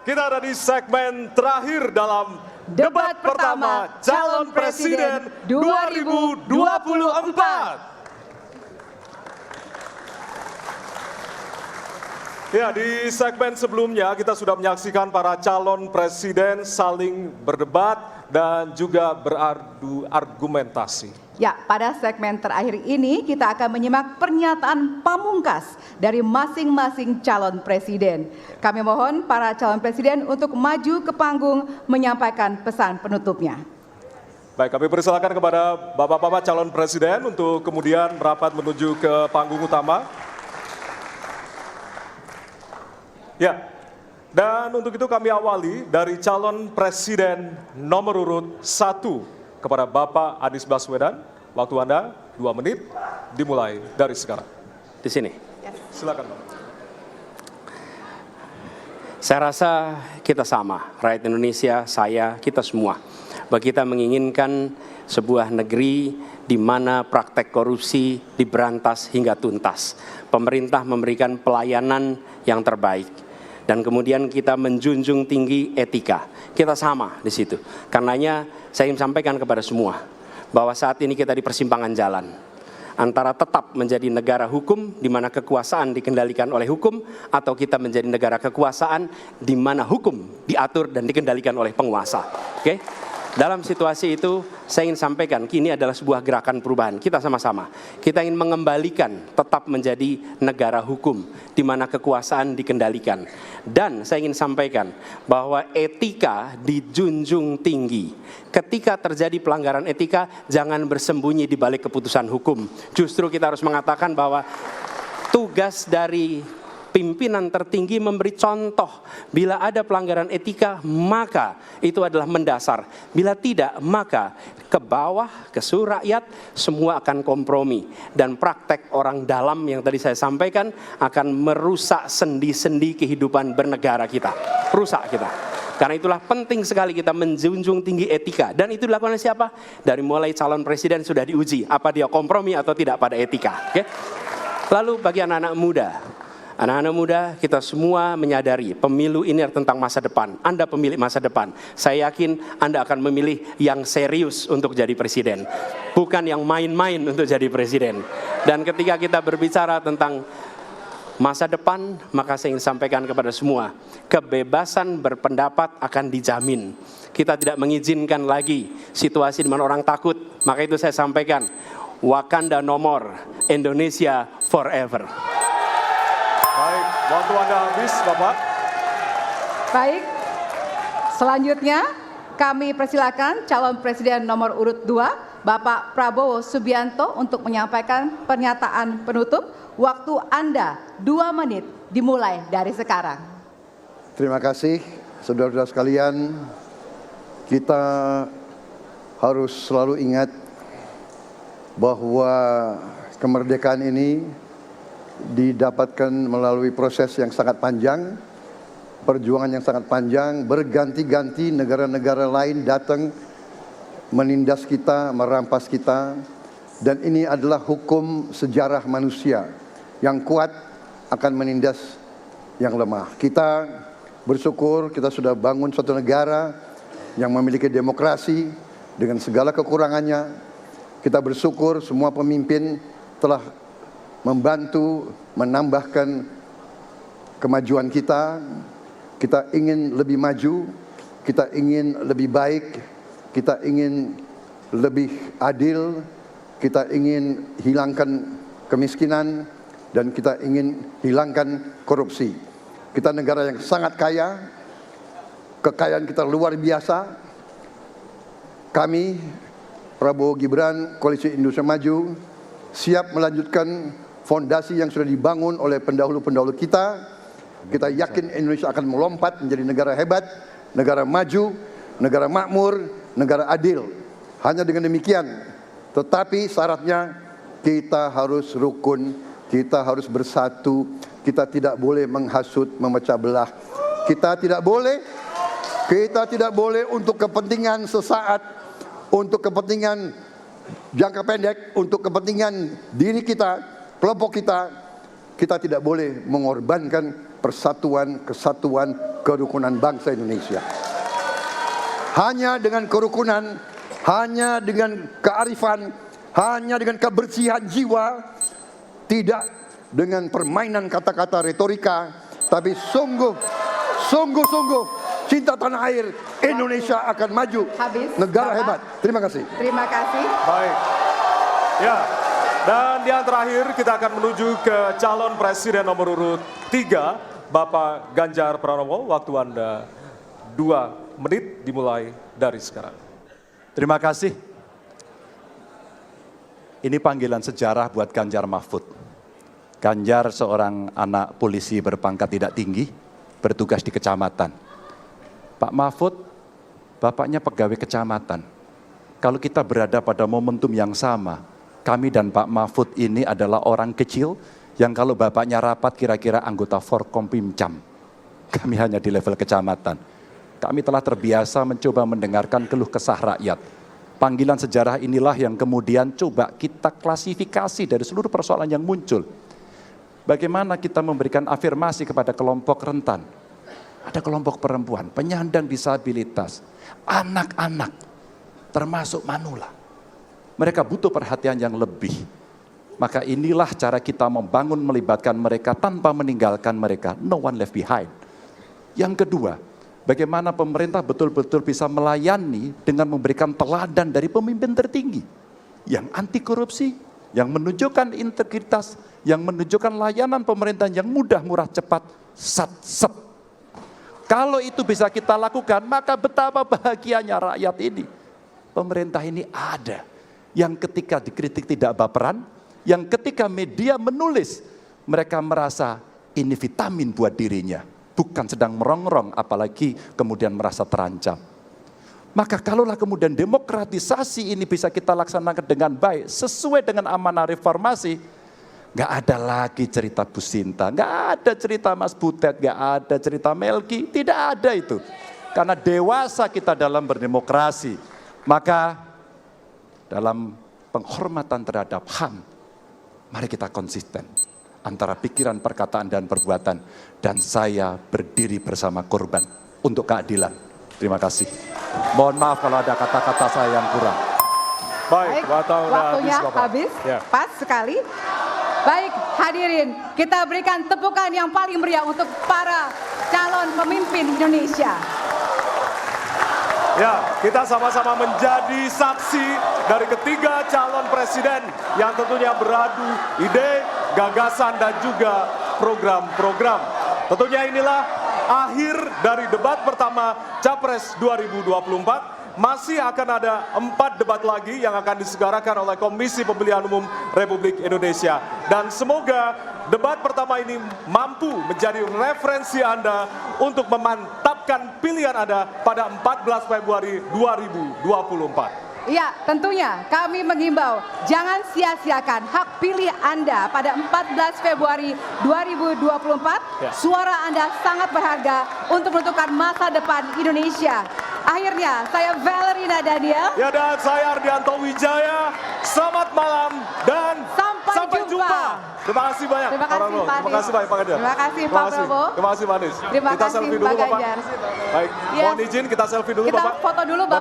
kita ada di segmen terakhir dalam debat pertama calon presiden 2024. Ya, di segmen sebelumnya kita sudah menyaksikan para calon presiden saling berdebat dan juga beradu argumentasi. Ya, pada segmen terakhir ini kita akan menyimak pernyataan pamungkas dari masing-masing calon presiden. Kami mohon para calon presiden untuk maju ke panggung menyampaikan pesan penutupnya. Baik, kami persilakan kepada bapak-bapak calon presiden untuk kemudian merapat menuju ke panggung utama. Ya, dan untuk itu kami awali dari calon presiden nomor urut 1 kepada Bapak Anies Baswedan. Waktu Anda 2 menit, dimulai dari sekarang. Di sini. Silakan, Pak. Saya rasa kita sama, rakyat Indonesia, saya, kita semua. Bahwa kita menginginkan sebuah negeri di mana praktek korupsi diberantas hingga tuntas. Pemerintah memberikan pelayanan yang terbaik. Dan kemudian kita menjunjung tinggi etika. Kita sama di situ. Karenanya saya ingin sampaikan kepada semua bahwa saat ini kita di persimpangan jalan antara tetap menjadi negara hukum di mana kekuasaan dikendalikan oleh hukum, atau kita menjadi negara kekuasaan di mana hukum diatur dan dikendalikan oleh penguasa. Oke? Dalam situasi itu, saya ingin sampaikan, ini adalah sebuah gerakan perubahan. Kita sama-sama. Kita ingin mengembalikan tetap menjadi negara hukum, di mana kekuasaan dikendalikan. Dan saya ingin sampaikan bahwa etika dijunjung tinggi. Ketika terjadi pelanggaran etika, jangan bersembunyi di balik keputusan hukum. Justru kita harus mengatakan bahwa tugas dari pimpinan tertinggi memberi contoh. Bila ada pelanggaran etika, maka itu adalah mendasar. Bila tidak, maka ke bawah, ke seluruh rakyat, semua akan kompromi. Dan praktek orang dalam yang tadi saya sampaikan akan merusak sendi-sendi kehidupan bernegara kita. Rusak kita. Karena itulah penting sekali kita menjunjung tinggi etika. Dan itu dilakukan oleh siapa? Dari mulai calon presiden sudah diuji. Apa dia kompromi atau tidak pada etika. Oke? Lalu bagi anak-anak muda. Anak-anak muda, kita semua menyadari pemilu ini tentang masa depan. Anda pemilik masa depan. Saya yakin Anda akan memilih yang serius untuk jadi presiden. Bukan yang main-main untuk jadi presiden. Dan ketika kita berbicara tentang masa depan, maka saya ingin sampaikan kepada semua, kebebasan berpendapat akan dijamin. Kita tidak mengizinkan lagi situasi di mana orang takut. Maka itu saya sampaikan, Wakanda no more, Indonesia forever. Baik, waktu Anda habis, Bapak. Baik, selanjutnya kami persilakan calon presiden nomor urut 2, Bapak Prabowo Subianto untuk menyampaikan pernyataan penutup. Waktu Anda 2 menit, dimulai dari sekarang. Terima kasih, saudara-saudara sekalian. Kita harus selalu ingat bahwa kemerdekaan ini didapatkan melalui proses yang sangat panjang, perjuangan yang sangat panjang, berganti-ganti negara-negara lain datang menindas kita, merampas kita, dan ini adalah hukum sejarah manusia. Yang kuat akan menindas yang lemah. Kita bersyukur kita sudah bangun suatu negara yang memiliki demokrasi dengan segala kekurangannya. Kita bersyukur semua pemimpin telah membantu menambahkan kemajuan kita. Kita ingin lebih maju, kita ingin lebih baik, kita ingin lebih adil, kita ingin hilangkan kemiskinan, dan kita ingin hilangkan korupsi. Kita negara yang sangat kaya, kekayaan kita luar biasa. Kami, Prabowo Gibran, Koalisi Indonesia Maju, siap melanjutkan fondasi yang sudah dibangun oleh pendahulu-pendahulu kita. Kita yakin Indonesia akan melompat menjadi negara hebat, negara maju, negara makmur, negara adil. Hanya dengan demikian. Tetapi syaratnya kita harus rukun, kita harus bersatu, kita tidak boleh menghasut, memecah belah. Kita tidak boleh untuk kepentingan sesaat, untuk kepentingan jangka pendek, untuk kepentingan diri kita, kelompok kita, kita tidak boleh mengorbankan persatuan, kesatuan, kerukunan bangsa Indonesia. Hanya dengan kerukunan, hanya dengan kearifan, hanya dengan kebersihan jiwa, tidak dengan permainan kata-kata retorika, tapi sungguh-sungguh cinta tanah air, Indonesia akan maju. Habis, negara Bapak. hebat. Terima kasih. Terima kasih. Baik. Ya. Dan yang terakhir kita akan menuju ke calon presiden nomor urut 3, Bapak Ganjar Pranowo. Waktu Anda 2 menit dimulai dari sekarang. Terima kasih. Ini panggilan sejarah buat Ganjar Mahfud. Ganjar seorang anak polisi berpangkat tidak tinggi, bertugas di kecamatan. Pak Mahfud, bapaknya pegawai kecamatan. Kalau kita berada pada momentum yang sama, kami dan Pak Mahfud ini adalah orang kecil yang kalau bapaknya rapat kira-kira anggota Forkompimcam. Kami hanya di level kecamatan. Kami telah terbiasa mencoba mendengarkan keluh kesah rakyat. Panggilan sejarah inilah yang kemudian coba kita klasifikasi dari seluruh persoalan yang muncul. Bagaimana kita memberikan afirmasi kepada kelompok rentan. Ada kelompok perempuan, penyandang disabilitas, anak-anak, termasuk manula. Mereka butuh perhatian yang lebih. Maka inilah cara kita membangun melibatkan mereka tanpa meninggalkan mereka. No one left behind. Yang kedua, bagaimana pemerintah betul-betul bisa melayani dengan memberikan teladan dari pemimpin tertinggi. Yang anti korupsi, yang menunjukkan integritas, yang menunjukkan layanan pemerintahan yang mudah, murah, cepat, sat-sep. Kalau itu bisa kita lakukan, maka betapa bahagianya rakyat ini. Pemerintah ini ada. Yang ketika dikritik tidak baperan, yang ketika media menulis, mereka merasa ini vitamin buat dirinya. Bukan sedang merongrong, apalagi kemudian merasa terancam. Maka kalaulah kemudian demokratisasi ini bisa kita laksanakan dengan baik, sesuai dengan amanah reformasi, nggak ada lagi cerita Bu Sinta, nggak ada cerita Mas Butet, nggak ada cerita Melki, tidak ada itu. Karena dewasa kita dalam berdemokrasi, maka dalam penghormatan terhadap HAM, mari kita konsisten antara pikiran, perkataan, dan perbuatan. Dan saya berdiri bersama korban untuk keadilan. Terima kasih. Mohon maaf kalau ada kata-kata saya yang kurang. Baik, waktunya Bapak. habis, Ya. pas sekali. Baik, hadirin, kita berikan tepukan yang paling meriah untuk para calon pemimpin Indonesia. Ya, kita sama-sama menjadi saksi dari ketiga calon presiden yang tentunya beradu ide, gagasan, dan juga program-program. Tentunya inilah akhir dari debat pertama Capres 2024. Masih akan ada 4 debat lagi yang akan diselenggarakan oleh Komisi Pemilihan Umum Republik Indonesia. Dan semoga debat pertama ini mampu menjadi referensi Anda untuk memantapkan pilihan Anda pada 14 Februari 2024. Ya, tentunya kami menghimbau jangan sia-siakan hak pilih Anda pada 14 Februari 2024. Ya. Suara Anda sangat berharga untuk menentukan masa depan Indonesia. Akhirnya, saya Valerina Daniel. Ya, dan saya Ardianto Wijaya. Selamat malam dan sampai jumpa. Terima kasih banyak. Terima kasih, Pak Prabowo. Pak Terima kasih banyak Pak Ganjar. Terima kasih, Pak Prabowo. Terima kasih Pak Anies. Terima Kita kasih, selfie dulu Pak Bapak. Ganjar. Baik, Ya. mohon izin kita selfie dulu Kita Bapak. foto dulu, Bapak.